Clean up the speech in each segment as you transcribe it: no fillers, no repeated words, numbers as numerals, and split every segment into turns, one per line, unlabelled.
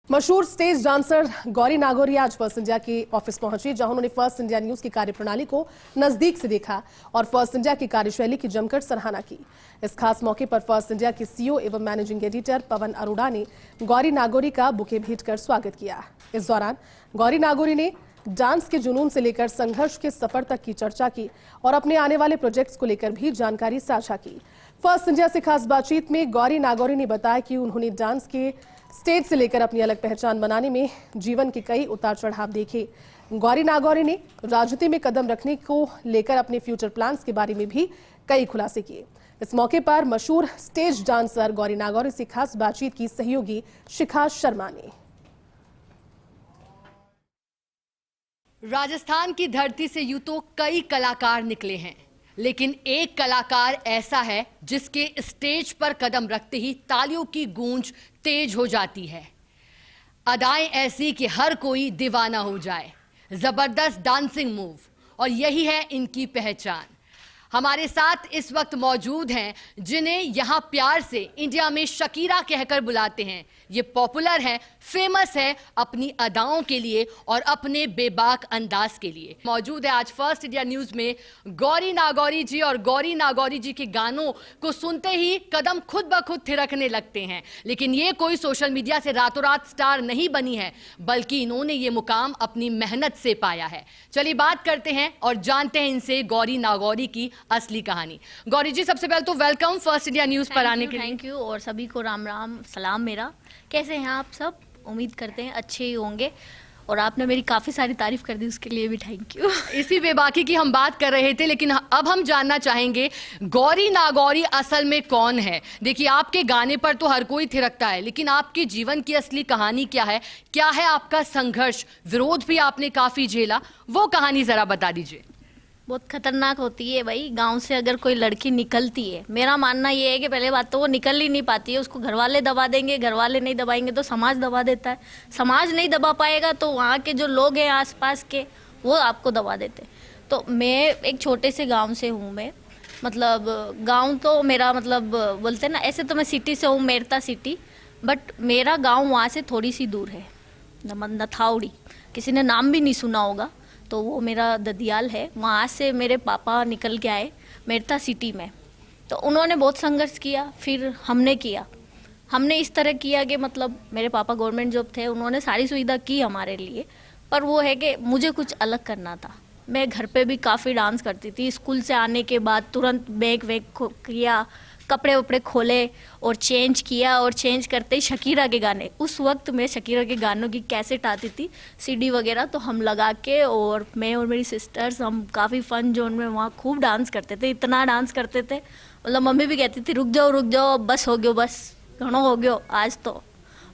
मशहूर stage dancer Gauri Nagauri आज first India के ऑफिस पहुंची, जहां उन्होंने फर्स्ट इंडिया न्यूज की कार्यप्रणाली को नजदीक से देखा और फर्स्ट इंडिया की कार्यशैली की जमकर सराहना की। इस खास मौके पर फर्स्ट इंडिया के सीईओ एवं मैनेजिंग एडिटर पवन अरोड़ा ने गौरी नागौरी का बुके भेंट कर स्वागत किया। इस दौरान गौरी नागौरी ने डांस के जुनून से लेकर संघर्ष के सफर तक की चर्चा की और अपने आने वाले प्रोजेक्ट्स को लेकर भी जानकारी साझा की। फर्स्ट इंडिया से खास बातचीत में गौरी नागौरी ने बताया कि उन्होंने डांस के स्टेज से लेकर अपनी अलग पहचान बनाने में जीवन के कई उतार चढ़ाव देखे। गौरी नागौरी ने राजनीति में कदम रखने को लेकर अपने फ्यूचर प्लान्स के बारे में भी कई खुलासे किए। इस मौके पर मशहूर स्टेज डांसर गौरी नागौरी से खास बातचीत की सहयोगी शिखा शर्मा ने।
राजस्थान की धरती से यूं तो कई कलाकार निकले हैं, लेकिन एक कलाकार ऐसा है जिसके स्टेज पर कदम रखते ही तालियों की गूंज तेज हो जाती है। अदाएं ऐसी कि हर कोई दीवाना हो जाए, जबरदस्त डांसिंग मूव, और यही है इनकी पहचान। हमारे साथ इस वक्त मौजूद हैं जिन्हें यहाँ प्यार से इंडिया में शकीरा कहकर बुलाते हैं। ये पॉपुलर हैं, फेमस है अपनी अदाओं के लिए और अपने बेबाक अंदाज के लिए। मौजूद है आज फर्स्ट इंडिया न्यूज में गौरी नागौरी जी, और गौरी नागौरी जी के गानों को सुनते ही कदम खुद ब खुद थिरकने लगते हैं। लेकिन ये कोई सोशल मीडिया से रातों रात स्टार नहीं बनी है, बल्कि इन्होंने ये मुकाम अपनी मेहनत से पाया है। चलिए बात करते हैं और जानते हैं इनसे गौरी नागौरी की असली कहानी। गौरी जी, सबसे पहले तो वेलकम फर्स्ट इंडिया न्यूज पर आने के लिए।
थैंक यू, और सभी को राम राम सलाम मेरा। कैसे हैं आप सब? उम्मीद करते हैं अच्छे ही होंगे, और आपने मेरी काफ़ी सारी तारीफ कर दी, उसके लिए भी थैंक यू।
इसी बेबाकी की हम बात कर रहे थे, लेकिन अब हम जानना चाहेंगे गौरी नागौरी असल में कौन है। देखिए, आपके गाने पर तो हर कोई थिरकता है, लेकिन आपके जीवन की असली कहानी क्या है? क्या है आपका संघर्ष? विरोध भी आपने काफ़ी झेला, वो कहानी ज़रा बता दीजिए।
बहुत खतरनाक होती है भाई। गांव से अगर कोई लड़की निकलती है, मेरा मानना ये है कि पहले बात तो वो निकल ही नहीं पाती है। उसको घर वाले दबा देंगे, घर वाले नहीं दबाएंगे तो समाज दबा देता है। समाज नहीं दबा पाएगा तो वहाँ के जो लोग हैं आसपास के, वो आपको दबा देते। तो मैं एक छोटे से गाँव से हूँ। मैं मतलब गाँव तो मेरा मतलब बोलते हैं ना, ऐसे तो मैं सिटी से हूँ, मेरता सिटी, बट मेरा गाँव वहाँ से थोड़ी सी दूर है, नथाउड़ी। किसी ने नाम भी नहीं सुना होगा, तो वो मेरा ददियाल है। वहाँ से मेरे पापा निकल के आए मेरता सिटी में, तो उन्होंने बहुत संघर्ष किया। फिर हमने इस तरह किया कि मतलब मेरे पापा गवर्नमेंट जॉब थे, उन्होंने सारी सुविधा की हमारे लिए, पर वो है कि मुझे कुछ अलग करना था। मैं घर पे भी काफ़ी डांस करती थी। स्कूल से आने के बाद तुरंत बैग किया, कपड़े वपड़े खोले और चेंज किया, और चेंज करते ही शकीरा के गाने, उस वक्त में शकीरा के गानों की कैसेट आती थी, सीडी वगैरह, तो हम लगा के, और मैं और मेरी सिस्टर्स, हम काफ़ी फन जोन में वहाँ खूब डांस करते थे। इतना डांस करते थे, मतलब मम्मी भी कहती थी रुक जाओ, बस हो गयो, बस घणो हो गयो, आज तो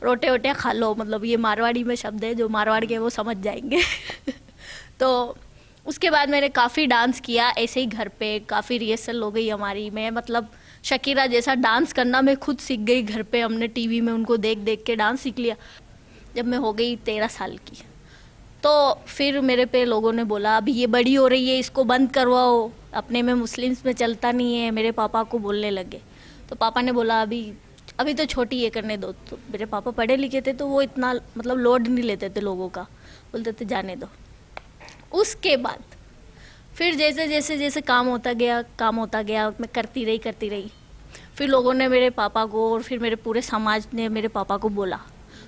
रोटे वोटे खा लो। मतलब ये मारवाड़ी में शब्द है, जो मारवाड़ के वो समझ जाएंगे। तो उसके बाद मैंने काफ़ी डांस किया ऐसे ही घर पे, काफ़ी रिहर्सल हो गई हमारी। मैं मतलब शकीरा जैसा डांस करना मैं खुद सीख गई घर पे। हमने टीवी में उनको देख देख के डांस सीख लिया। जब मैं हो गई 13 साल की, तो फिर मेरे पे लोगों ने बोला अभी ये बड़ी हो रही है, इसको बंद करवाओ, अपने में मुस्लिम्स में चलता नहीं है। मेरे पापा को बोलने लगे, तो पापा ने बोला अभी तो छोटी है, करने दो। तो मेरे पापा पढ़े लिखे थे, तो वो इतना मतलब लोड नहीं लेते थे लोगों का, बोलते थे जाने दो। उसके बाद फिर जैसे काम होता गया, मैं करती रही। फिर लोगों ने मेरे पापा को, और फिर मेरे पूरे समाज ने मेरे पापा को बोला।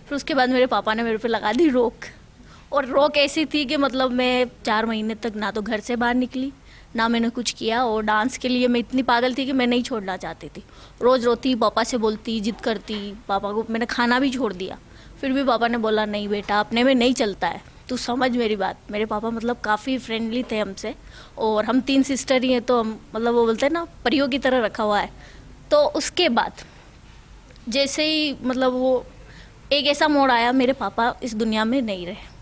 फिर उसके बाद मेरे पापा ने मेरे पे लगा दी रोक, और रोक ऐसी थी कि मतलब मैं 4 महीने तक ना तो घर से बाहर निकली, ना मैंने कुछ किया। और डांस के लिए मैं इतनी पागल थी कि मैं नहीं छोड़ना चाहती थी। रोज़ रोती, पापा से बोलती, जिद करती। पापा को मैंने खाना भी छोड़ दिया, फिर भी पापा ने बोला नहीं बेटा, अपने में नहीं चलता है, तू समझ मेरी बात। मेरे पापा मतलब काफ़ी फ्रेंडली थे हमसे, और हम 3 सिस्टर ही हैं, तो हम मतलब वो बोलते हैं ना, परियों की तरह रखा हुआ है। तो उसके बाद जैसे ही मतलब वो एक ऐसा मोड़ आया, मेरे पापा इस दुनिया में नहीं रहे,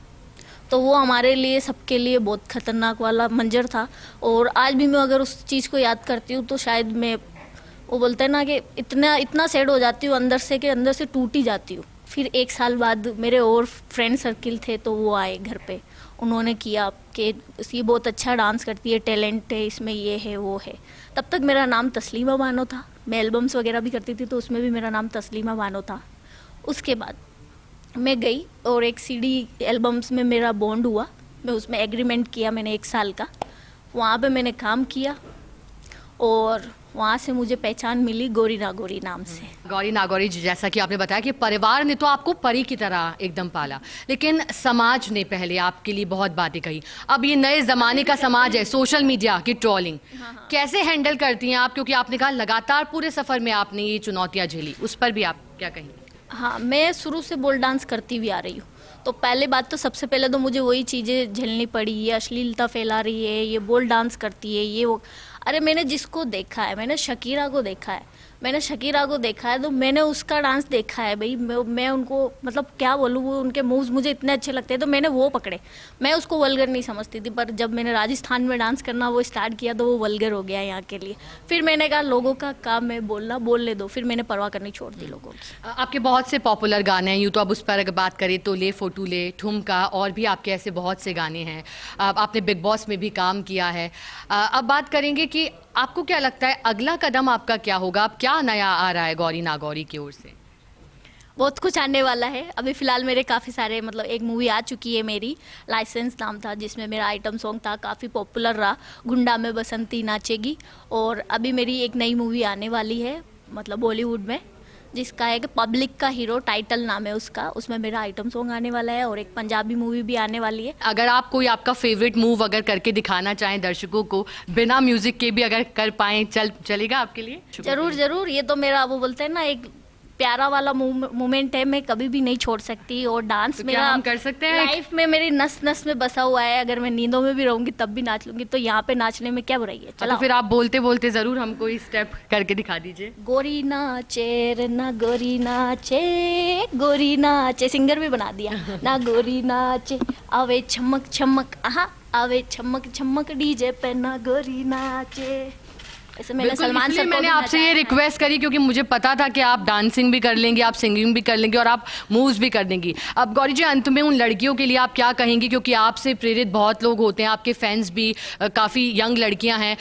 तो वो हमारे लिए, सबके लिए बहुत खतरनाक वाला मंजर था। और आज भी मैं अगर उस चीज़ को याद करती हूँ तो शायद मैं, वो बोलते हैं ना कि इतना सैड हो जाती हूँ अंदर से टूट ही जाती हूँ। फिर 1 साल बाद मेरे और फ्रेंड सर्किल थे, तो वो आए घर पे, उन्होंने किया कि ये बहुत अच्छा डांस करती है, टैलेंट है इसमें, ये है वो है। तब तक मेरा नाम तस्लीमा बानो था। मैं एल्बम्स वगैरह भी करती थी, तो उसमें भी मेरा नाम तस्लीमा बानो था। उसके बाद मैं गई और एक सीडी एल्बम्स में मेरा बॉन्ड हुआ, मैं उसमें एग्रीमेंट किया मैंने 1 साल का। वहाँ पे मैंने काम किया और वहाँ से मुझे पहचान मिली गौरी नागौरी नाम से।
गौरी नागौरी जी, जैसा कि आपने बताया कि परिवार ने तो आपको परी की तरह एकदम पाला, लेकिन समाज ने पहले आपके लिए बहुत बातें कही। अब ये नए ज़माने का समाज है, सोशल मीडिया की ट्रोलिंग, कैसे हैंडल करती हैं आप? क्योंकि आपने कहा लगातार पूरे सफ़र में आपने ये चुनौतियाँ झेली, उस पर भी आप क्या कहेंगे?
हाँ, मैं शुरू से बोल डांस करती हुई आ रही हूँ, तो पहले बात तो सबसे पहले तो मुझे वही चीज़ें झेलनी पड़ी। ये अश्लीलता फैला रही है, ये बोल डांस करती है, ये वो। अरे मैंने जिसको देखा है, मैंने शकीरा को देखा है, तो मैंने उसका डांस देखा है भाई। मैं उनको मतलब क्या बोलूँ, वो उनके मूव्स मुझे इतने अच्छे लगते हैं तो मैंने वो पकड़े। मैं उसको वल्गर नहीं समझती थी, पर जब मैंने राजस्थान में डांस करना वो स्टार्ट किया तो वो वल्गर हो गया यहाँ के लिए। फिर मैंने कहा लोगों का काम है बोलना, बोलने दो। फिर मैंने परवाह करनी छोड़ दी लोगों की।
आपके बहुत से पॉपुलर गाने हैं, यूँ तो अब उस पर अगर बात करें तो ले फोटू ले, ठुमका, और भी आपके ऐसे बहुत से गाने हैं। आपने बिग बॉस में भी काम किया है। अब बात करेंगे कि आपको क्या लगता है अगला कदम आपका क्या होगा? अब क्या नया आ रहा है गौरी नागौरी की ओर से?
बहुत कुछ आने वाला है। अभी फ़िलहाल मेरे काफ़ी सारे मतलब एक मूवी आ चुकी है मेरी, लाइसेंस नाम था, जिसमें मेरा आइटम सॉन्ग था, काफ़ी पॉपुलर रहा, गुंडा में बसंती नाचेगी। और अभी मेरी एक नई मूवी आने वाली है मतलब बॉलीवुड में, जिसका है कि पब्लिक का हीरो टाइटल नाम है उसका, उसमें मेरा आइटम सॉन्ग आने वाला है। और एक पंजाबी मूवी भी आने वाली है।
अगर आप कोई आपका फेवरेट मूव अगर करके दिखाना चाहें दर्शकों को, बिना म्यूजिक के भी अगर कर पाएं, चलेगा आपके लिए?
ज़रूर ज़रूर, ये तो मेरा वो बोलते हैं ना एक प्यारा वाला मोमेंट है, मैं कभी भी नहीं छोड़ सकती। और डांस
तो
मेरा
क्या हम कर सकते हैं?
लाइफ में मेरी नस नस में बसा हुआ है। अगर मैं नींदों में भी रहूंगी तब भी नाच लूंगी, तो यहाँ पे नाचने में क्या बुराई है?
तो
चलो
फिर आप बोलते बोलते जरूर हमको इस स्टेप करके दिखा दीजिए।
गोरी नाचे रे ना गोरी नाचे, गोरी नाचे, सिंगर भी बना दिया ना। गोरी नाचे आवे छमक छमक, आहा आवे छमक छमक डीजे पे ना गोरी नाचे। ऐसे मैंने
बिल्कुल,
सलमान
इसलिए
सर को
मैंने
भी
आपसे ये
नचाया है।
रिक्वेस्ट करी क्योंकि मुझे पता था कि आप डांसिंग भी कर लेंगी, आप सिंगिंग भी कर लेंगी और आप मूव्स भी कर देंगी। अब गौरी जी, अंत में उन लड़कियों के लिए आप क्या कहेंगी? क्योंकि आपसे प्रेरित बहुत लोग होते हैं, आपके फैंस भी काफ़ी यंग लड़कियां हैं।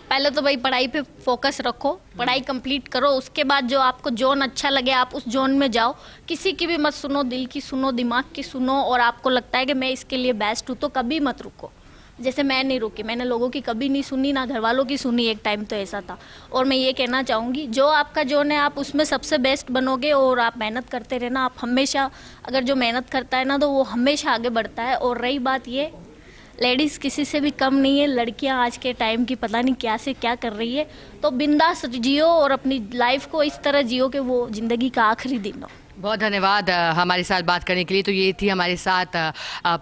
पहले तो भाई पढ़ाई पे फोकस रखो, पढ़ाई कंप्लीट करो, उसके बाद जो आपको जोन अच्छा लगे आप उस जोन में जाओ। किसी की भी मत सुनो, दिल की सुनो, दिमाग की सुनो। और आपको लगता है कि मैं इसके लिए बेस्ट हूँ तो कभी मत रुको। जैसे मैं नहीं रुकी, मैंने लोगों की कभी नहीं सुनी, ना घर वालों की सुनी। एक टाइम तो ऐसा था। और मैं ये कहना चाहूँगी, जो आपका जोन है आप उसमें सबसे बेस्ट बनोगे और आप मेहनत करते रहना। आप हमेशा, अगर जो मेहनत करता है ना तो वो हमेशा आगे बढ़ता है। और रही बात ये, लेडीज़ किसी से भी कम नहीं है। लड़कियां आज के टाइम की पता नहीं क्या से क्या कर रही है, तो बिंदास जियो और अपनी लाइफ को इस तरह जियो कि वो ज़िंदगी का आखिरी दिन हो।
बहुत धन्यवाद हमारे साथ बात करने के लिए। तो ये थी हमारे साथ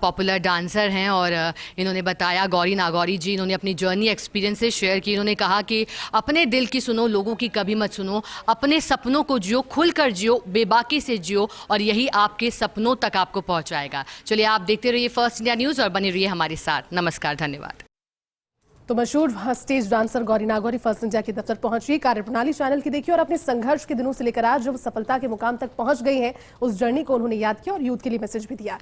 पॉपुलर डांसर हैं और इन्होंने बताया, गौरी नागौरी जी, इन्होंने अपनी जर्नी एक्सपीरियंसेस शेयर की। इन्होंने कहा कि अपने दिल की सुनो, लोगों की कभी मत सुनो, अपने सपनों को जियो, खुलकर जियो, बेबाकी से जियो, और यही आपके सपनों तक आपको पहुंचाएगा। चलिए, आप देखते रहिए फर्स्ट इंडिया न्यूज़ और बने रहिए हमारे साथ। नमस्कार, धन्यवाद।
तो मशहूर stage dancer Gauri Nagauri First India के दफ्तर पहुंची, कार्यप्रणाली चैनल की देखी और अपने संघर्ष के दिनों से लेकर आज जो सफलता के मुकाम तक पहुंच गई हैं, उस जर्नी को उन्होंने याद किया और यूथ के लिए मैसेज भी दिया।